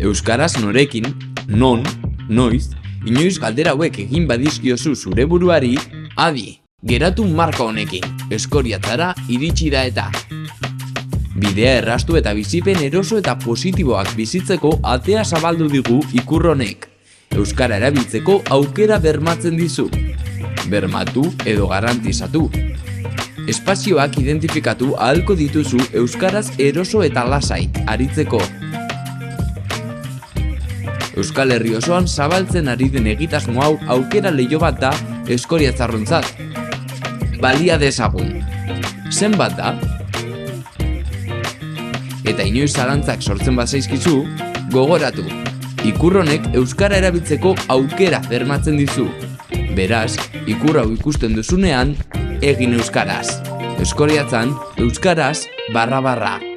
Euskaraz norekin, non, noiz, inoiz galdera hauek egin badizkiozu zure buruari, adi, geratu marka honekin, eskoriatzara iritsi da eta. Bidea errastu eta bizipen eroso eta positiboak bizitzeko atea zabaldu digu ikur honek. Euskara erabiltzeko aukera bermatzen dizu. Bermatu edo garantizatu. Espazioak identifikatu ahalko dituzu euskaraz eroso eta lasai aritzeko. Euskal Herri osoan zabaltzen ari den egitasmo hau aukera leiho bat da eskoriatzarrontzat. Balia dezagun. Zenbat da? Eta inoiz zalantzak sortzen bazaizkizu, gogoratu. Ikur honek euskara erabiltzeko aukera bermatzen dizu. Beraz, ikur hau ikusten duzunean, egin euskaraz. Eskoriatzan, euskaraz //